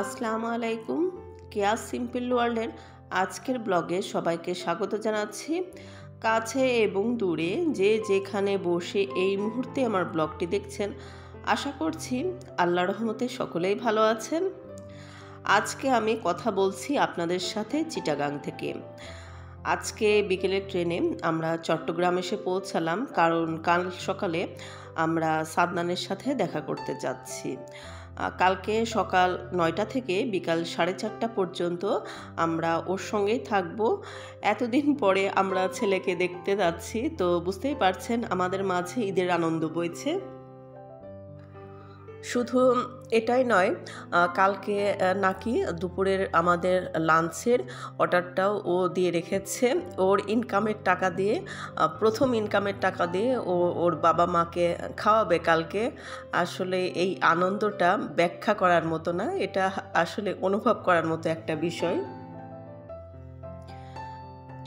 আসসালামু আলাইকুম। কেয়াস সিম্পল ওয়ার্ল্ডের আজকের ব্লগে সবাইকে স্বাগত জানাচ্ছি। কাছে এবং দূরে যে যেখানে বসে এই মুহূর্তে আমার ব্লগটি দেখছেন, আশা করছি আল্লাহর রহমতে সকলেই ভালো আছেন। আজকে আমি কথা বলছি আপনাদের সাথে চিটাগাং থেকে। আজকে বিকেলের ট্রেনে আমরা চট্টগ্রাম এসে পৌঁছালাম, কারণ কাল সকালে আমরা সাদনানের সাথে দেখা করতে যাচ্ছি। কালকে সকাল 9টা থেকে বিকাল 4:30 পর্যন্ত আমরা ওর সঙ্গেই থাকবো। এতদিন পরে আমরা ছেলেকে দেখতে যাচ্ছি, তো বুঝতেই পারছেন আমাদের মাঝে ঈদের আনন্দ বইছে। শুধু এটাই নয়, কালকে নাকি দুপুরের আমাদের লাঞ্চের অর্ডারটাও ও দিয়ে রেখেছে। ওর ইনকামের টাকা দিয়ে, প্রথম ইনকামের টাকা দিয়ে ওর বাবা মাকে খাওয়াবে কালকে। আসলে এই আনন্দটা ব্যাখ্যা করার মতো না, এটা আসলে অনুভব করার মতো একটা বিষয়।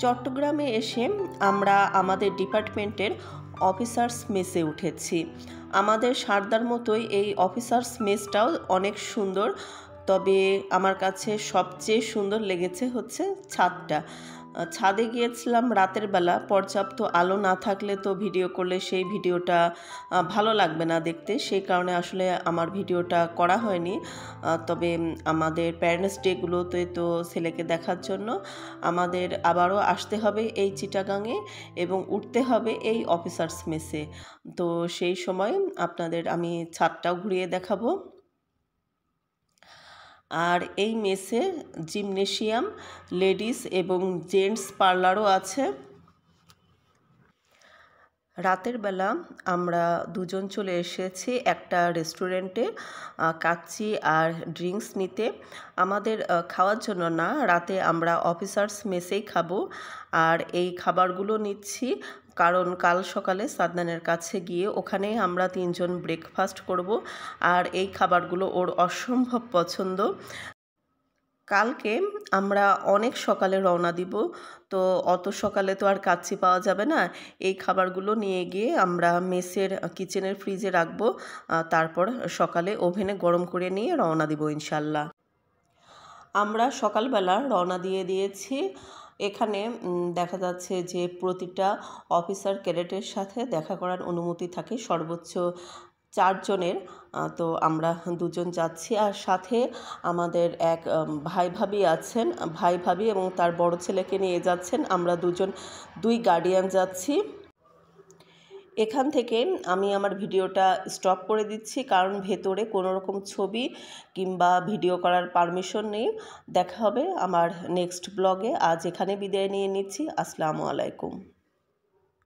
চট্টগ্রামে এসে আমরা আমাদের ডিপার্টমেন্টের অফিসার্স মেসে উঠেছি। আমাদের সারদার মতোই এই অফিসার্স মেসটাও অনেক সুন্দর, তবে আমার কাছে সবচেয়ে সুন্দর লেগেছে হচ্ছে ছাদটা। ছাদে গিয়েছিলাম রাতের বেলা, পর্যাপ্ত আলো না থাকলে তো ভিডিও করলে সেই ভিডিওটা ভালো লাগবে না দেখতে, সেই কারণে আসলে আমার ভিডিওটা করা হয়নি। তবে আমাদের প্যারেন্টস ডেগুলোতে তো ছেলেকে দেখার জন্য আমাদের আবারও আসতে হবে এই চিটাগাংয়ে এবং উঠতে হবে এই অফিসার্স মেসে। তো সেই সময় আপনাদের আমি ছাদটাও ঘুরিয়ে দেখাবো। আর এই মেসে জিমনেশিয়াম, লেডিস এবং জেন্টস পার্লারও আছে। রাতের বেলা আমরা দুজন চলে এসেছি একটা রেস্টুরেন্টে কাচ্চি আর ড্রিঙ্কস নিতে। আমাদের খাওয়ার জন্য না, রাতে আমরা অফিসার্স মেসেই খাবো। আর এই খাবারগুলো নিচ্ছি কারণ কাল সকালে সাদনানের কাছে গিয়ে ওখানে আমরা 3 জন ব্রেকফাস্ট করব। আর এই খাবারগুলো ওর অসম্ভব পছন্দ। কালকে আমরা অনেক সকালে রওনা দিব, তো অত সকালে তো আর কাচ্চি পাওয়া যাবে না। এই খাবারগুলো নিয়ে গিয়ে আমরা মেসের কিচেনের ফ্রিজে রাখবো, তারপর সকালে ওভেনে গরম করে নিয়ে রওনা দিব ইনশাল্লাহ। আমরা সকালবেলা রওনা দিয়ে দিয়েছি। এখানে দেখা যাচ্ছে যে প্রতিটা অফিসার ক্যাডেটের সাথে দেখা করার অনুমতি থাকে সর্বোচ্চ 4 জনের। তো আমরা 2 জন যাচ্ছি, আর সাথে আমাদের এক ভাই ভাবি আছেন, ভাই ভাবি এবং তার বড় ছেলেকে নিয়ে যাচ্ছেন। আমরা 2 গার্ডিয়ান যাচ্ছি। এখান থেকে আমি আমার ভিডিওটা স্টপ করে দিচ্ছি, কারণ ভেতরে কোনো রকম ছবি কিংবা ভিডিও করার পারমিশন নেই। দেখা হবে আমার নেক্সট ব্লগে। আজ এখানে বিদায় নিয়ে নিচ্ছি। আসসালামু আলাইকুম।